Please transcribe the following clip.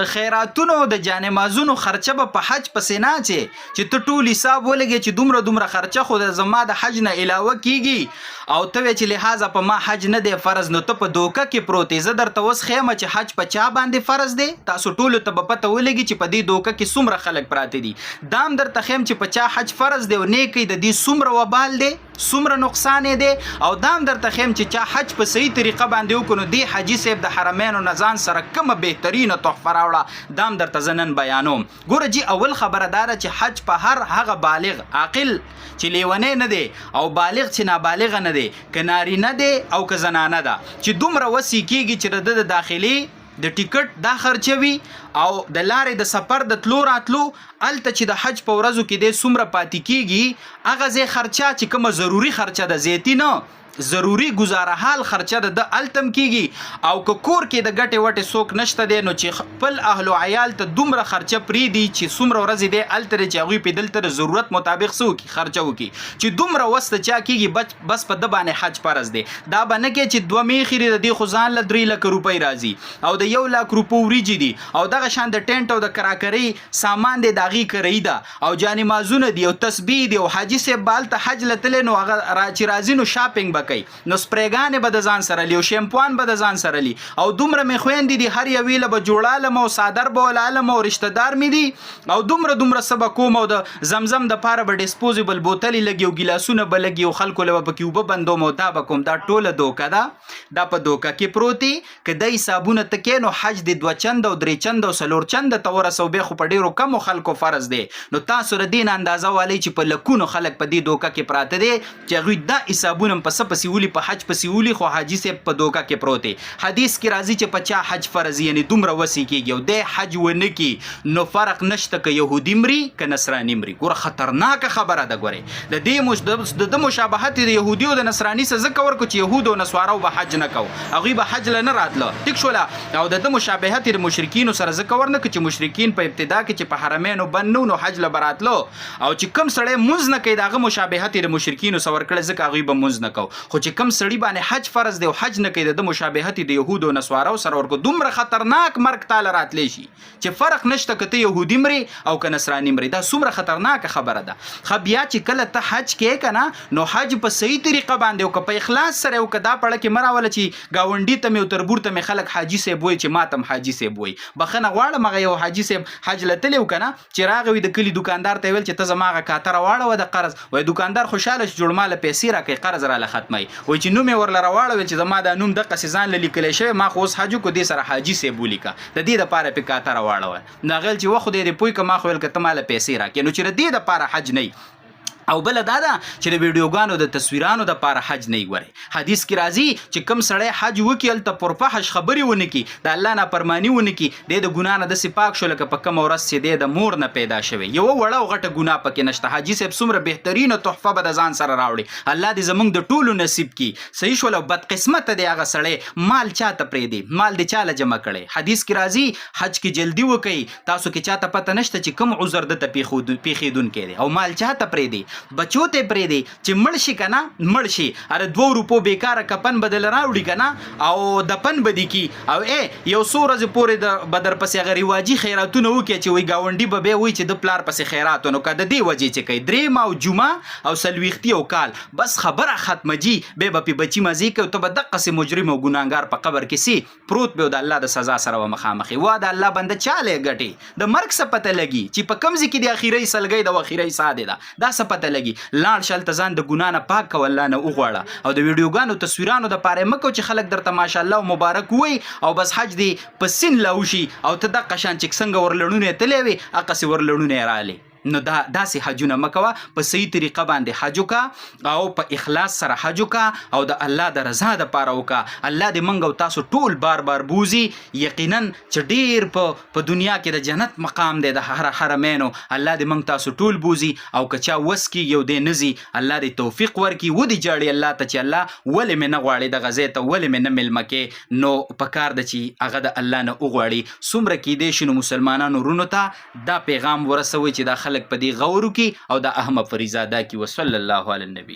د خیراتونو د جانمازونو خرچه به په حج پسې نه چې ته ټول حساب ولګې چې دومره خرچه خو د زما د حج نه علاوه کیږي او ته چې لحاظه په ما حج نه دی فرض نو ته په دوکه کې پروت زه درته اوس خیمه چې حج په چا باندې فرض دی تاسو ټولو ته به پته ولګي چې په دې دوکه کې څومره خلک پراته دي دام درته خیم چې په چا حج فرض دی او نیکي د دې څومره وبال دی څومره نقصان دی او دام درته خیم چې چا حج په صحیح طریقه باندې وکړو دی حاجي صاحب د حرمینو نه ځان سره کومه بهترینه تحفه راوړه دام درته زه نن بیانوم ګوره جي اول خبره داره چې حج په هر هغه بالغ عاقل چې لیونی نه دی او بالغ چې نابالغه نه دی که نارینه دی او که زنانه ده چې دومره وسې کیږي چې د داخلي د ټیکټ دا خرچوي او د لارې د سفر د تلو راتلو الته چې د حج په ورځو کې د څومره پاتې کیږي هغه ځای خرچه چې کومه ضروري خرچه ده زیاتی نه ضروری گزاره حال خرچه د التم کیږي او که کور کې د ګټې وټې څوک نشته دی نو چې خپل اهل او عیال ته دومره خرچه پریدي چې څومره ورځې دی الته چې هغوی په دلته د ضرورت مطابق څه وکړي خرچه وکړي چې دومره وسته چا کیږي بس په د باندې حج فرض دی دا به نه کې چې 2 میخې د دې خو ځان له 3 لک روپۍ راځي او د 1 لک روپو وریجې دي او دغه شان د ټینټ او د کراکرۍ سامان دی د هغې کرۍ ده او جانمازونه دي او تسبیح دي او حاجي صاحب به هلته حج له تللی نو هغه چې راځي نو شاپینګ به کوي نو سپریګانې به د ځان سره لی او شیمپوان به د ځان سره لی او دومره مې خویندې دي هر یوې له به جوړالم او صادر به ولالم او رشته دار مې دي او دومره څه به کوم او د زمزم دپاره به ډسپوزیبل بوتلې لګي او ګیلاسونه به لګي او خلکو له به پکې اوبه بندوم او دا به کوم دا ټوله دوکه ده دا په دوکه کې پروت دي که د حسابونه ته کې نو حج د 2 چنده او 3 چنده او 4 چنده ته ورسو بیا خو په ډېرو کمو خلکو فرض دی نو تاسو د دې نه اندازه والی چې په لکونو خلک په دې دوکه کې پراته دي چې هغوی دا حسابونه په څه پسې ولي په حج پسې ولي خو حاجي صاحب په دوکه کې پروت دی حدیث کې راځي چې په چا حج فرض یعنی دومره وسې کېږي او دی حج ونه کي نو فرق نشته که یهودي مري که نصراني مري ګوره خطرناکه خبره ده ګورې د دې د مشابهت د یهودي او د نصراني سره ځکه ورکړو چې یهود او نصوارو به حج نه کوو هغوی به حج له نه راتله ټیک شوله او د مشابهت د مشرکینو سره ځکه ورنکړو چې مشرکین په ابتدا کې چې په حرمینو بند نو حج له به راتلو او چې کوم سړی مونځ نه کوي د هغه مشابهت د مشرکینو سره ورکړی ځکه هغوی به مونځ نه کوو خو چې کوم سړي باندې حج فرض دی او حج نه کوي د مشابهت د یهودو او نصوارو سره ورکو دومره خطرناک مرګ تاله راتلی شي چې فرق نشته که ته یهودي مري او که نصراني مري دا څومره خطرناکه خبره ده ښه بیا چې کله ته حج کې که نه نو حج په صحیح طریقه باندې او که په اخلاص سره او که دا پړه کې مه راوله چې ګاونډي ته مې او تربور ته مې خلک حاجي صاحب وایي چې ما ته هم حاجي صاحب وایي بخښنه غواړم هغه یو حاجي صاحب حج له تللی و که نه چې راغی وي د کلي دوکاندار ته یې ویل چې ته زما هغه کاتره واړوه د قرض وایي دوکاندار خوشحاله چې جوړ ماله پیسې راکوي قرض راله ختموي وایي چې نوم یې ورله راواړوي چې زما دا نوم دقسې ځان له لیکلی شوی ما خو اوس حج وکړو دې سره حاجي صاحب ولیکه د دې دپاره پې کاتره واړوه نو هغه ویل چې وخو دې پوی که ما خو ویل که ته ماله پیسې راکړې نو چې د دې دپاره حج نه او بل دا ده چې د ویډیوګانو د تصویرانو د پاره حج نه وره حدیث کې راځي چې کم سړی حج وکي الته پرفحش خبري ونه کی د الله نه پرمانی ونه کی د ګنا نه د سپاک شو لکه په کوم ورځ چې د مور نه پیدا شوی یو وړه او غټه ګنا پکې نشته حاجي صاحب څومره بهترینه تحفه به د ځان سره راوړي الله دې زمونږ د ټولو نصیب کی صحیح شو لو بد قسمت دی هغه سړی مال چاته پرې دی مال دې چاله جمع کړي حدیث کې راځي حج کې جلدی وکي تاسو کې چاته پته نشته چې کوم عذر د پیخیدون کړي او مال چاته پرې دی بچو ته پرې دی چې مړ شي که نه مړ شي اره 2 روپو بیکاره کپن بدل راوړي که نه او دپن به دي کي او یو څو ورځې پورې به در پسې هغه رواجي خیراتونه وکړي چې وایي ګاونډي به بیا وایي چې د پلار پسې خیرات نو که د دې وجې چې کوي 3 او جمعه او څلوېښتي او کال بس خبره ختمه جي بیا به پې بچي مزې کوي ته به دقسې مجرم او ګناهګار په قبر کې سي پروت به د الله د سزا سره به مخامخ وا د الله بنده چاله ګټي د مرګ څه پته لګي چې په کوم ځای کې د اخیری سلګۍ د اخیری ساده ده دا څه پته لګي لاړ شل ته ځان د ګنا نه پاک کو الله نه وغواړه او د ویډیوګانو تصویرانو د پاره مکو چې خلک درته ماشاءالله مبارک وي او بس حج دی په سین لاوشي او ته د قشان چې څنګه ورلړونه تلې وي اقصي ورلړونه رالی نو داسې حجونه مکوه په صحیح طریقه باندې حج وکړه او په اخلاص سره حج وکړه او د الله د رضا دپاره وکړه الله دې موږ او تاسو ټول بار بار بوزي یقینا چې ډېر په دنیا کې د جنت مقام دی د حرمینو الله دې موږ تاسو ټول بوزي او که چا وس کېږي او دی نځي الله دې توفیق ورکړي ودې جاړي الله ته چې الله ولې مې نه غواړې دغه ځای ته ولې مې نه میلمه کې نو پکار ده چې هغه د الله نه وغواړي څومره کیدی شي نو مسلمانانو ورونو ته دا پیغام ورسوي چې دا خلک په دې غور وکړي او د احمد فریضه ادا کړي وصلی الله علی النبی